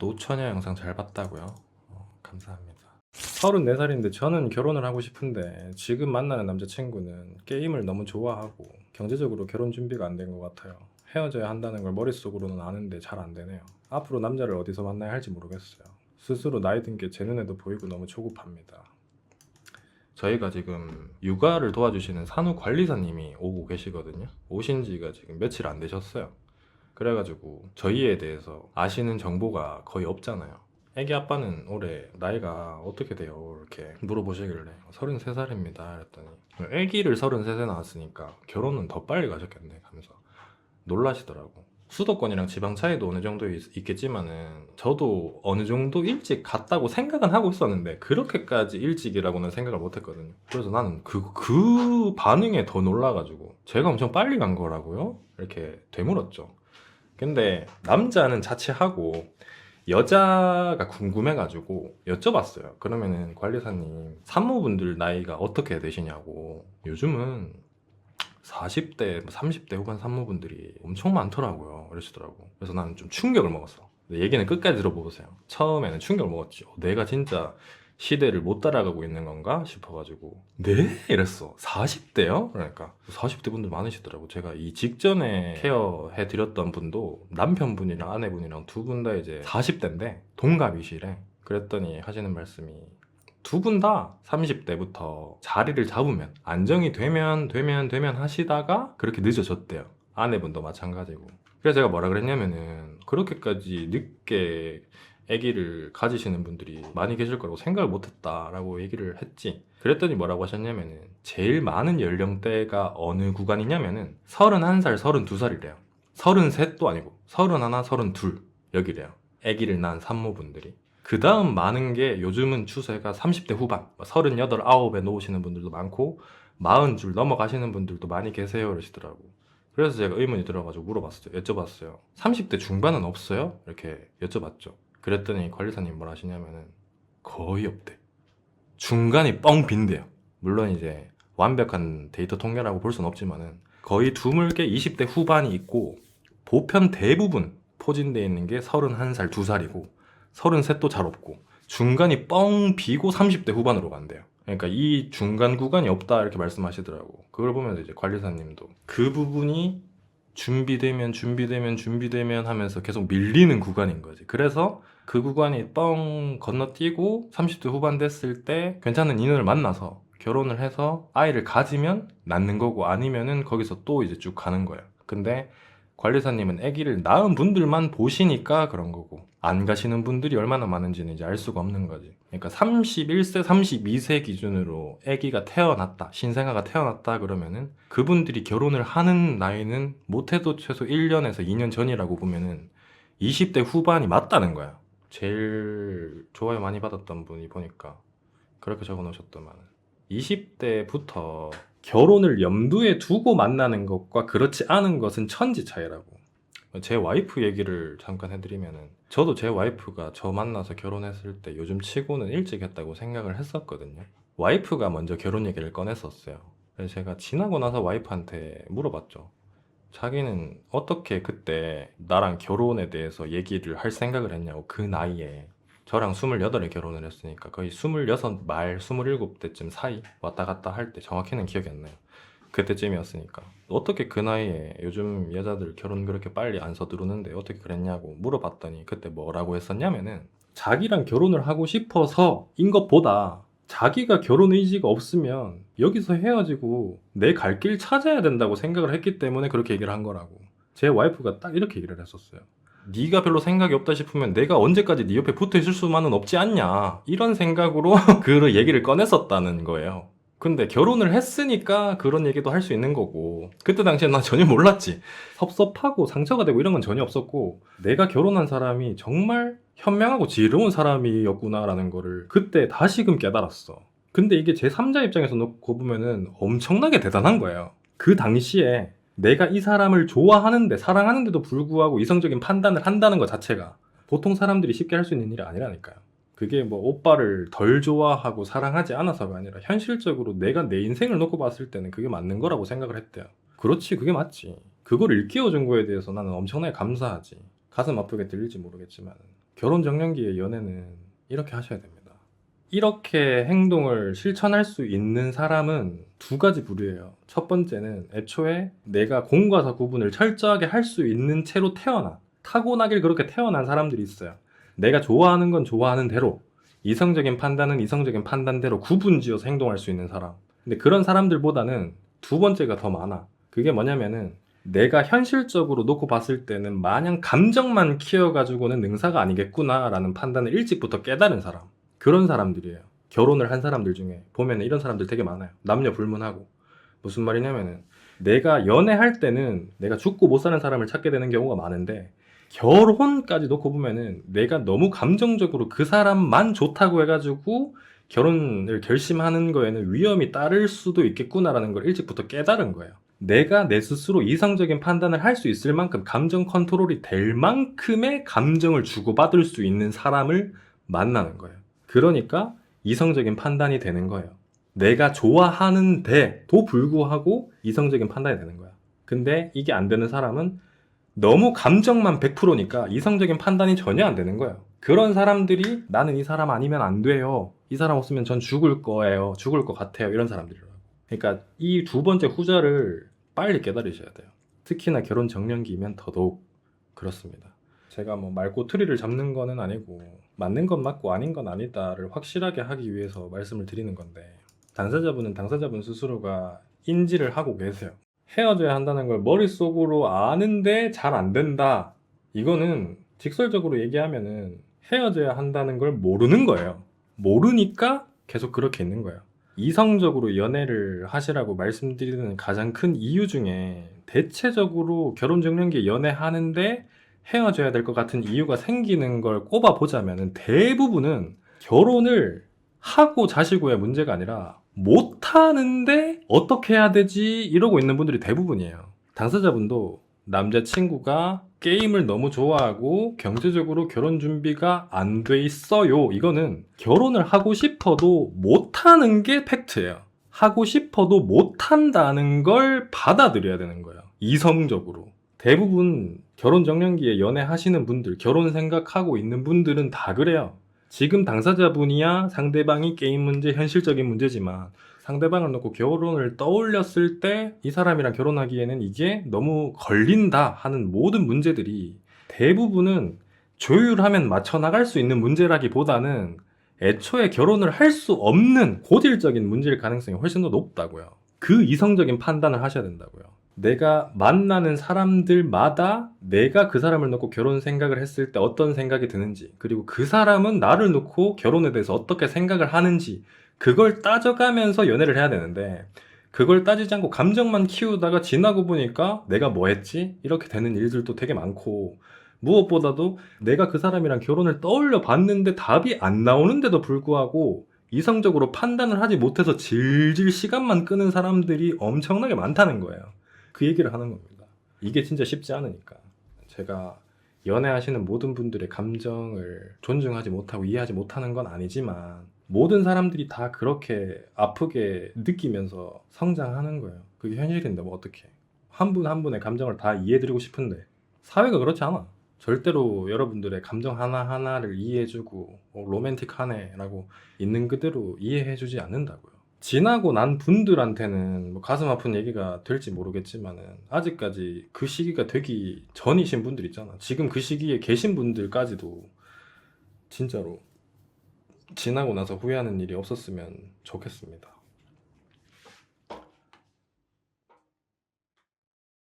노처녀 영상 잘 봤다고요? 감사합니다. 34살인데 저는 결혼을 하고 싶은데 지금 만나는 남자친구는 게임을 너무 좋아하고 경제적으로 결혼 준비가 안 된 것 같아요. 헤어져야 한다는 걸 머릿속으로는 아는데 잘 안 되네요. 앞으로 남자를 어디서 만나야 할지 모르겠어요. 스스로 나이 든 게 제 눈에도 보이고 너무 조급합니다. 저희가 지금 육아를 도와주시는 산후관리사님이 오고 계시거든요. 오신 지가 지금 며칠 안 되셨어요. 그래가지고 저희에 대해서 아시는 정보가 거의 없잖아요. 애기 아빠는 올해 나이가 어떻게 돼요? 이렇게 물어보시길래 33살입니다 그랬더니 애기를 33세 낳았으니까 결혼은 더 빨리 가셨겠네 하면서 놀라시더라고. 수도권이랑 지방 차이도 어느 정도 있겠지만은 저도 어느 정도 일찍 갔다고 생각은 하고 있었는데 그렇게까지 일찍이라고는 생각을 못 했거든요. 그래서 나는 그 반응에 더 놀라가지고 제가 엄청 빨리 간 거라고요? 이렇게 되물었죠. 근데 남자는 자취하고 여자가 궁금해가지고 여쭤봤어요. 그러면은 관리사님 산모분들 나이가 어떻게 되시냐고. 요즘은 40대, 30대 후반 산모분들이 엄청 많더라고요. 그러시더라고. 그래서 나는 좀 충격을 먹었어. 근데 얘기는 끝까지 들어보세요. 처음에는 충격을 먹었지. 내가 진짜 시대를 못 따라가고 있는 건가 싶어가지고 네? 이랬어. 40대요? 그러니까 40대 분들 많으시더라고. 제가 이 직전에 케어해 드렸던 분도 남편분이랑 아내분이랑 두 분 다 이제 40대인데 동갑이시래. 그랬더니 하시는 말씀이 두 분 다 30대부터 자리를 잡으면 안정이 되면 하시다가 그렇게 늦어졌대요. 아내분도 마찬가지고. 그래서 제가 뭐라 그랬냐면은 그렇게까지 늦게 아기를 가지시는 분들이 많이 계실 거라고 생각을 못했다라고 얘기를 했지. 그랬더니 뭐라고 하셨냐면은 제일 많은 연령대가 어느 구간이냐면은 31살, 32살이래요. 33도 아니고 31, 32 여기래요. 아기를 낳은 산모분들이. 그 다음 많은 게 요즘은 추세가 30대 후반 38, 9에 놓으시는 분들도 많고 40줄 넘어가시는 분들도 많이 계세요 그러시더라고. 그래서 제가 의문이 들어가지고 물어봤어요. 여쭤봤어요. 30대 중반은 없어요? 이렇게 여쭤봤죠. 그랬더니 관리사님 뭐라 하시냐면은 거의 없대. 중간이 뻥 빈대요. 물론 이제 완벽한 데이터 통계라고 볼 수는 없지만은 거의 드물게 20대 후반이 있고 보편 대부분 포진되어 있는 게 31살, 2살이고 33도 잘 없고 중간이 뻥 비고 30대 후반으로 간대요. 그러니까 이 중간 구간이 없다 이렇게 말씀하시더라고. 그걸 보면서 이제 관리사님도 그 부분이 준비되면 하면서 계속 밀리는 구간인 거지. 그래서 그 구간이 뻥 건너뛰고 30대 후반 됐을 때 괜찮은 인연을 만나서 결혼을 해서 아이를 가지면 낳는 거고 아니면은 거기서 또 이제 쭉 가는 거야. 근데 관리사님은 아기를 낳은 분들만 보시니까 그런 거고 안 가시는 분들이 얼마나 많은지는 이제 알 수가 없는 거지. 그러니까 31세, 32세 기준으로 아기가 태어났다, 신생아가 태어났다 그러면은 그분들이 결혼을 하는 나이는 못해도 최소 1년에서 2년 전이라고 보면은 20대 후반이 맞다는 거야. 제일 좋아요 많이 받았던 분이 보니까 그렇게 적어 놓으셨더만 20대부터 결혼을 염두에 두고 만나는 것과 그렇지 않은 것은 천지 차이라고. 제 와이프 얘기를 잠깐 해드리면은 저도 제 와이프가 저 만나서 결혼했을 때 요즘 치고는 일찍 했다고 생각을 했었거든요. 와이프가 먼저 결혼 얘기를 꺼냈었어요. 그래서 제가 지나고 나서 와이프한테 물어봤죠. 자기는 어떻게 그때 나랑 결혼에 대해서 얘기를 할 생각을 했냐고. 그 나이에 저랑 28에 결혼을 했으니까 거의 26 말 27대쯤 사이 왔다 갔다 할 때 정확히는 기억이 안 나요. 그때쯤이었으니까 어떻게 그 나이에 요즘 여자들 결혼 그렇게 빨리 안 서두르는데 어떻게 그랬냐고 물어봤더니 그때 뭐라고 했었냐면은 자기랑 결혼을 하고 싶어서인 것보다 자기가 결혼 의지가 없으면 여기서 헤어지고 내 갈 길 찾아야 된다고 생각을 했기 때문에 그렇게 얘기를 한 거라고. 제 와이프가 딱 이렇게 얘기를 했었어요. 네가 별로 생각이 없다 싶으면 내가 언제까지 네 옆에 붙어 있을 수만은 없지 않냐, 이런 생각으로 그 얘기를 꺼냈었다는 거예요. 근데 결혼을 했으니까 그런 얘기도 할 수 있는 거고 그때 당시에 난 전혀 몰랐지. 섭섭하고 상처가 되고 이런 건 전혀 없었고 내가 결혼한 사람이 정말 현명하고 지혜로운 사람이었구나라는 거를 그때 다시금 깨달았어. 근데 이게 제3자 입장에서 놓고 보면은 엄청나게 대단한 거예요. 그 당시에 내가 이 사람을 좋아하는데 사랑하는데도 불구하고 이성적인 판단을 한다는 것 자체가 보통 사람들이 쉽게 할 수 있는 일이 아니라니까요. 그게 뭐 오빠를 덜 좋아하고 사랑하지 않아서가 아니라 현실적으로 내가 내 인생을 놓고 봤을 때는 그게 맞는 거라고 생각을 했대요. 그렇지, 그게 맞지. 그걸 일깨워준 거에 대해서 나는 엄청나게 감사하지. 가슴 아프게 들릴지 모르겠지만 결혼 정년기의 연애는 이렇게 하셔야 됩니다. 이렇게 행동을 실천할 수 있는 사람은 두 가지 부류예요. 첫 번째는 애초에 내가 공과 사 구분을 철저하게 할 수 있는 채로 타고나길 그렇게 태어난 사람들이 있어요. 내가 좋아하는 건 좋아하는 대로, 이성적인 판단은 이성적인 판단대로 구분지어서 행동할 수 있는 사람. 근데 그런 사람들보다는 두 번째가 더 많아. 그게 뭐냐면은 내가 현실적으로 놓고 봤을 때는 마냥 감정만 키워가지고는 능사가 아니겠구나라는 판단을 일찍부터 깨달은 사람. 그런 사람들이에요. 결혼을 한 사람들 중에 보면 이런 사람들 되게 많아요. 남녀 불문하고. 무슨 말이냐면은 내가 연애할 때는 내가 죽고 못 사는 사람을 찾게 되는 경우가 많은데 결혼까지 놓고 보면은 내가 너무 감정적으로 그 사람만 좋다고 해가지고 결혼을 결심하는 거에는 위험이 따를 수도 있겠구나라는 걸 일찍부터 깨달은 거예요. 내가 내 스스로 이성적인 판단을 할 수 있을 만큼 감정 컨트롤이 될 만큼의 감정을 주고받을 수 있는 사람을 만나는 거예요. 그러니까 이성적인 판단이 되는 거예요. 내가 좋아하는데도 불구하고 이성적인 판단이 되는 거야. 근데 이게 안 되는 사람은 너무 감정만 100%니까 이성적인 판단이 전혀 안 되는 거예요. 그런 사람들이 나는 이 사람 아니면 안 돼요. 이 사람 없으면 전 죽을 거예요. 죽을 것 같아요. 이런 사람들이라고. 그러니까 이 두 번째 후자를 빨리 깨달으셔야 돼요. 특히나 결혼 정년기면 더더욱 그렇습니다. 제가 뭐 말꼬투리를 잡는 거는 아니고 맞는 건 맞고 아닌 건 아니다를 확실하게 하기 위해서 말씀을 드리는 건데 당사자분은 당사자분 스스로가 인지를 하고 계세요. 헤어져야 한다는 걸 머릿속으로 아는데 잘 안 된다. 이거는 직설적으로 얘기하면은 헤어져야 한다는 걸 모르는 거예요. 모르니까 계속 그렇게 있는 거예요. 이성적으로 연애를 하시라고 말씀드리는 가장 큰 이유 중에 대체적으로 결혼정년기에 연애하는데 헤어져야 될 것 같은 이유가 생기는 걸 꼽아보자면 대부분은 결혼을 하고 자시고의 문제가 아니라 못하는데 어떻게 해야 되지 이러고 있는 분들이 대부분이에요. 당사자분도 남자친구가 게임을 너무 좋아하고 경제적으로 결혼 준비가 안 돼 있어요. 이거는 결혼을 하고 싶어도 못하는 게 팩트예요. 하고 싶어도 못한다는 걸 받아들여야 되는 거예요. 이성적으로. 대부분 결혼 정년기에 연애하시는 분들, 결혼 생각하고 있는 분들은 다 그래요. 지금 당사자분이야 상대방이 게임 문제, 현실적인 문제지만 상대방을 놓고 결혼을 떠올렸을 때 이 사람이랑 결혼하기에는 이게 너무 걸린다 하는 모든 문제들이 대부분은 조율하면 맞춰 나갈 수 있는 문제라기보다는 애초에 결혼을 할 수 없는 고질적인 문제일 가능성이 훨씬 더 높다고요. 그 이성적인 판단을 하셔야 된다고요. 내가 만나는 사람들마다 내가 그 사람을 놓고 결혼 생각을 했을 때 어떤 생각이 드는지, 그리고 그 사람은 나를 놓고 결혼에 대해서 어떻게 생각을 하는지, 그걸 따져가면서 연애를 해야 되는데, 그걸 따지지 않고 감정만 키우다가 지나고 보니까 내가 뭐 했지? 이렇게 되는 일들도 되게 많고, 무엇보다도 내가 그 사람이랑 결혼을 떠올려 봤는데 답이 안 나오는데도 불구하고 이성적으로 판단을 하지 못해서 질질 시간만 끄는 사람들이 엄청나게 많다는 거예요. 그 얘기를 하는 겁니다. 이게 진짜 쉽지 않으니까. 제가 연애하시는 모든 분들의 감정을 존중하지 못하고 이해하지 못하는 건 아니지만 모든 사람들이 다 그렇게 아프게 느끼면서 성장하는 거예요. 그게 현실인데 뭐 어떡해. 한 분 한 분의 감정을 다 이해해드리고 싶은데 사회가 그렇지 않아. 절대로 여러분들의 감정 하나하나를 이해해주고 로맨틱하네 라고 있는 그대로 이해해주지 않는다고요. 지나고 난 분들한테는 뭐 가슴 아픈 얘기가 될지 모르겠지만은 아직까지 그 시기가 되기 전이신 분들 있잖아. 지금 그 시기에 계신 분들까지도 진짜로 지나고 나서 후회하는 일이 없었으면 좋겠습니다.